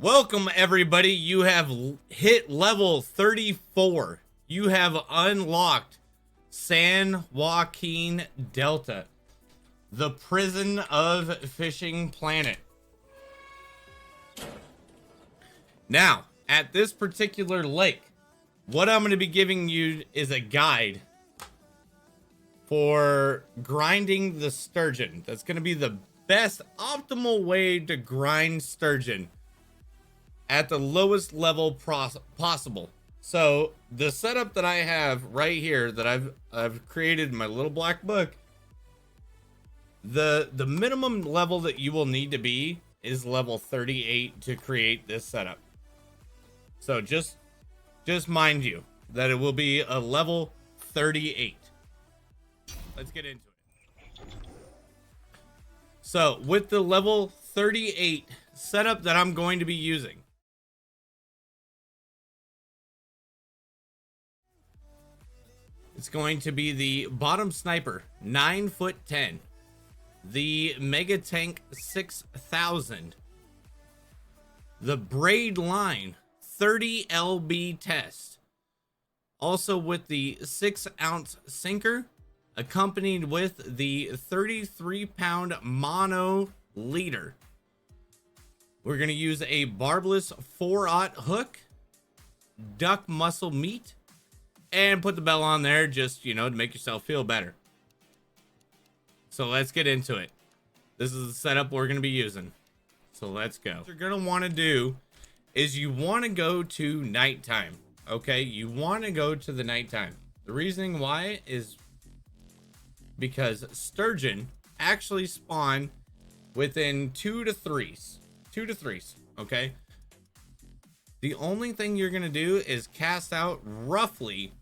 Welcome everybody. You have hit level 34. You have unlocked San Joaquin Delta, the prison of fishing planet. Now, at this particular lake, what I'm going to be giving you is a guide for grinding the sturgeon. That's going to be the best optimal way to grind sturgeon at the lowest level possible. So the setup that I have right here that I've created in my little black book, the minimum level that you will need to be is level 38 to create this setup. So just mind you that it will be a level 38. Let's get into it. So with the level 38 setup that I'm going to be using, it's going to be the bottom sniper 9'10", the mega tank 6000, the braid line 30 lb test, also with the 6-ounce sinker, accompanied with the 33-pound mono leader. We're going to use a barbless 4/0 hook, duck muscle meat, and put the bell on there just, to make yourself feel better. So let's get into it. This is the setup we're going to be using. So let's go. What you're going to want to do is you want to go to nighttime. Okay, you want to go to the nighttime. The reasoning why is because sturgeon actually spawn within 2 to 3s. 2 to 3s, okay? The only thing you're going to do is cast out roughly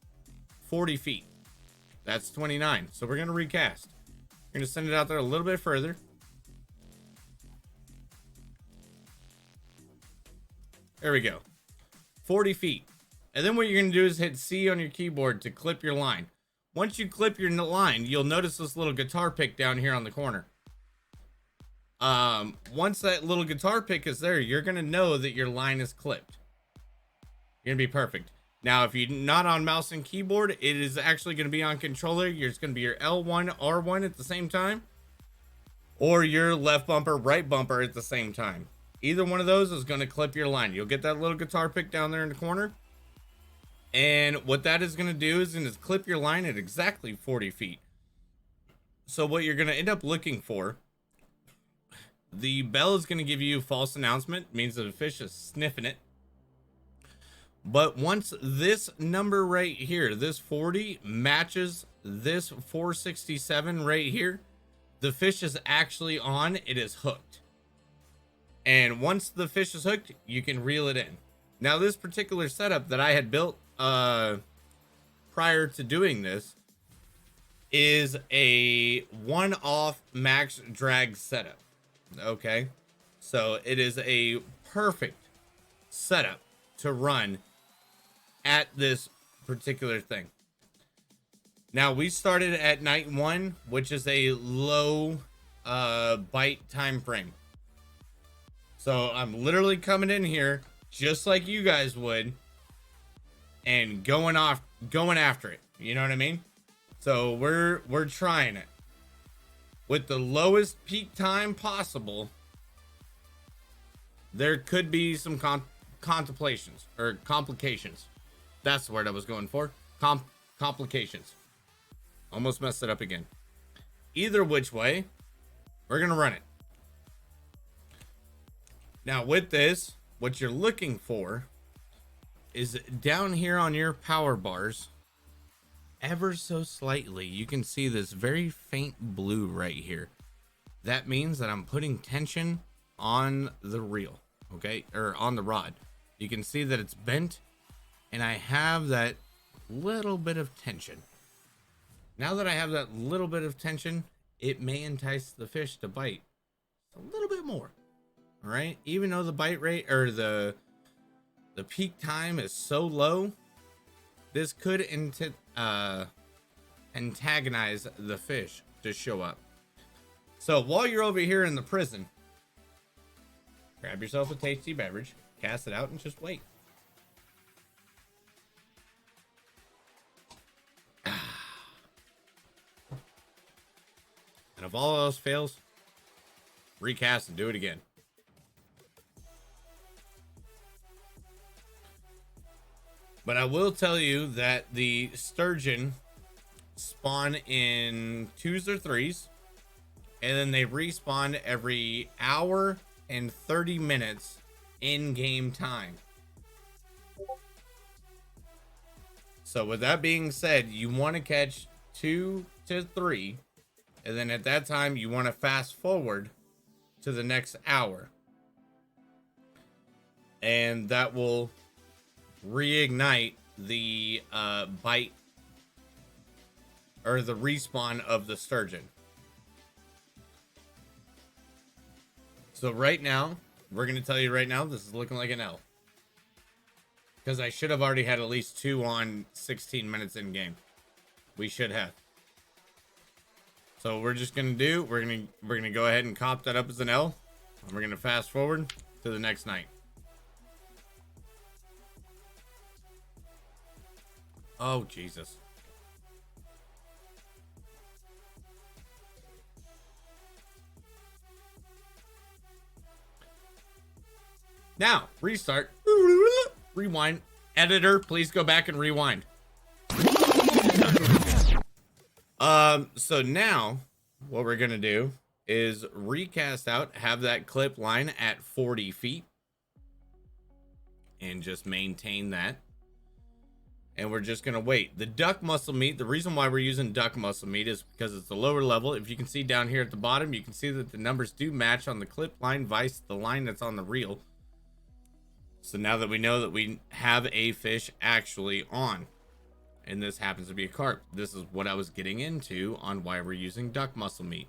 40 feet. That's 29. So we're going to recast. We're going to send it out there a little bit further. There we go. 40 feet. And then what you're going to do is hit C on your keyboard to clip your line. Once you clip your line, you'll notice this little guitar pick down here on the corner. Once that little guitar pick is there, you're going to know that your line is clipped. You're going to be perfect. Now, if you're not on mouse and keyboard, it is actually going to be on controller. It's going to be your L1, R1 at the same time, or your left bumper, right bumper at the same time. Either one of those is going to clip your line. You'll get that little guitar pick down there in the corner. And what that is going to do is going to clip your line at exactly 40 feet. So what you're going to end up looking for, the bell is going to give you false announcement, means that a fish is sniffing it. But once this number right here, this 40 matches this 467 right here, the fish is actually on, it is hooked. And once the fish is hooked, you can reel it in. Now this particular setup that I had built prior to doing this is a one-off max drag setup. Okay, so it is a perfect setup to run at this particular thing. Now we started at night 1, which is a low bite time frame. So I'm literally coming in here just like you guys would and going after it. You know what I mean? So we're trying it with the lowest peak time possible. There could be some complications. That's the word I was going for. Complications. Almost messed it up again. Either which way, we're gonna run it. Now with this, what you're looking for is down here on your power bars, ever so slightly, you can see this very faint blue right here. That means that I'm putting tension on the reel, okay, or on the rod. You can see that it's bent, and I have that little bit of tension. Now that I have that little bit of tension, it may entice the fish to bite a little bit more. All right, even though the bite rate or the peak time is so low, this could antagonize the fish to show up. So while you're over here in the prison, Grab yourself a tasty beverage, cast it out, and just wait. And if all else fails, recast and do it again. But I will tell you that the sturgeon spawn in 2s or 3s, and then they respawn every hour and 30 minutes in game time. So with that being said, you want to catch 2 to 3, and then at that time you want to fast forward to the next hour, and that will reignite the bite or the respawn of the sturgeon. So right now, we're going to tell you right now, this is looking like an L. Because I should have already had at least 2 on 16 minutes in game. We should have. So we're just going to do, we're going to go ahead and cop that up as an L. And we're going to fast forward to the next night. Oh, Jesus. Now, restart. Rewind. Editor, please go back and rewind. So now, what we're going to do is recast out, have that clip line at 40 feet. And just maintain that. And we're just going to wait. The duck muscle meat, the reason why we're using duck muscle meat is because it's the lower level. If you can see down here at the bottom, you can see that the numbers do match on the clip line vice the line that's on the reel. So now that we know that we have a fish actually on, and this happens to be a carp, this is what I was getting into on why we're using duck muscle meat.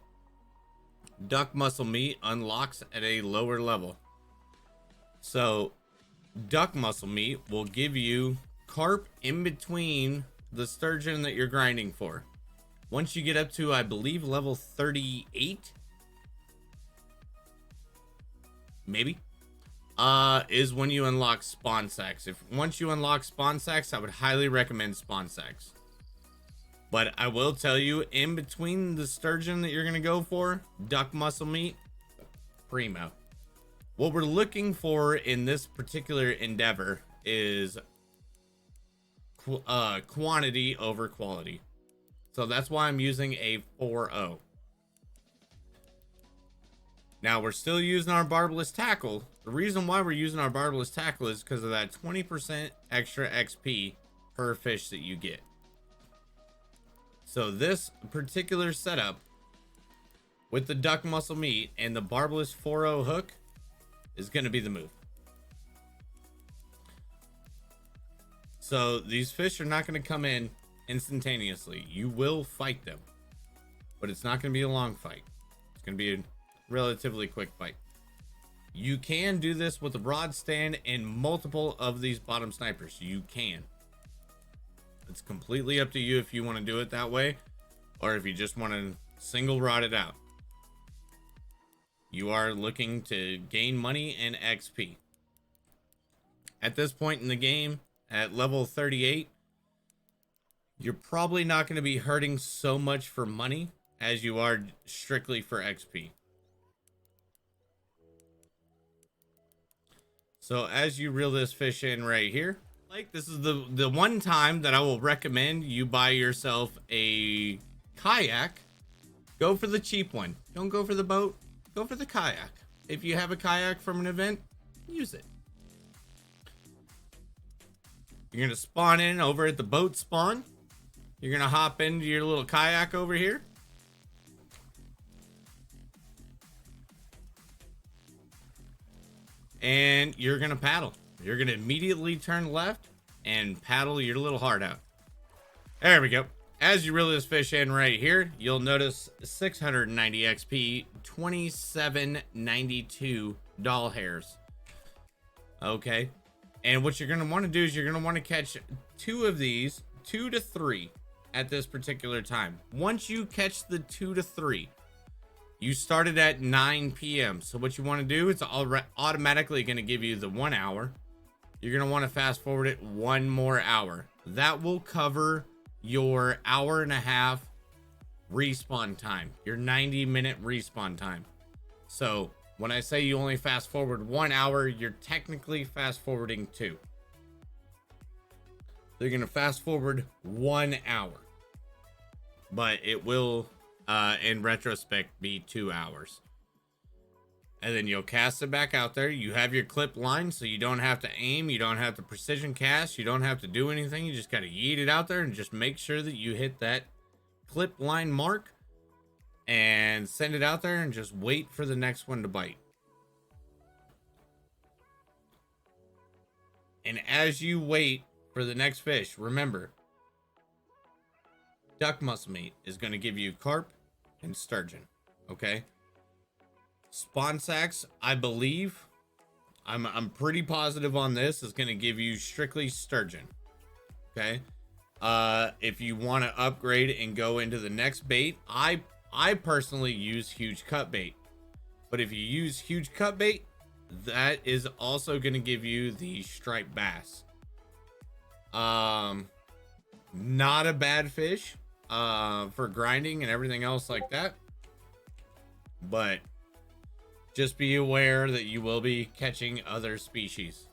Duck muscle meat unlocks at a lower level. So duck muscle meat will give you carp in between the sturgeon that you're grinding for. Once you get up to, I believe, level 38, maybe, is when you unlock spawn sacks. Once you unlock spawn sacks, I would highly recommend spawn sacks. But I will tell you, in between the sturgeon that you're going to go for, duck muscle meat, primo. What we're looking for in this particular endeavor is quantity over quality. So that's why I'm using a 4.0. Now we're still using our barbless tackle. The reason why we're using our barbless tackle is because of that 20% extra XP per fish that you get. So this particular setup with the duck muscle meat and the barbless 4.0 hook is going to be the move. So these fish are not going to come in instantaneously. You will fight them, but it's not going to be a long fight. It's going to be a relatively quick fight. You can do this with a rod stand and multiple of these bottom snipers. You can. It's completely up to you if you want to do it that way, or if you just want to single rod it out. You are looking to gain money and XP. At this point in the game, at level 38, you're probably not going to be hurting so much for money as you are strictly for XP. So as you reel this fish in right here, like this is the one time that I will recommend you buy yourself a kayak. Go for the cheap one. Don't go for the boat. Go for the kayak. If you have a kayak from an event, use it. You're going to spawn in over at the boat spawn. You're going to hop into your little kayak over here. And you're going to paddle. You're going to immediately turn left and paddle your little heart out. There we go. As you reel this fish in right here, you'll notice 690 XP, 2792 doll hairs. Okay. And what you're going to want to do is you're going to want to catch 2 of these, 2 to 3 at this particular time. Once you catch the 2 to 3, You started at 9 p.m. So what you want to do, it's automatically going to give you the 1 hour. You're going to want to fast forward it 1 more hour. That will cover your 1.5 hour respawn time, your 90-minute respawn time. So when I say you only fast forward 1 hour, you're technically fast forwarding 2. They're going to fast forward 1 hour, but it will, in retrospect, be 2 hours. And then you'll cast it back out there. You have your clip line, so you don't have to aim. You don't have to precision cast. You don't have to do anything. You just got to yeet it out there and just make sure that you hit that clip line mark and send it out there and just wait for the next one to bite. And as you wait for the next fish, remember, duck muscle meat is going to give you carp and sturgeon. Okay. Spawn sacks, I believe, I'm pretty positive on this, is going to give you strictly sturgeon. Okay. If you want to upgrade and go into the next bait, I personally use huge cut bait. But if you use huge cut bait, that is also going to give you the striped bass. Not a bad fish for grinding and everything else like that, but just be aware that you will be catching other species.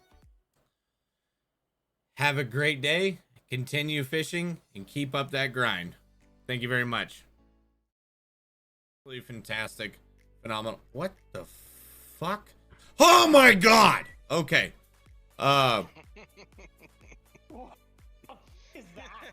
Have a great day, continue fishing, and keep up that grind. Thank you very much. Really fantastic, phenomenal. What the fuck? Oh my god. Okay. What is that?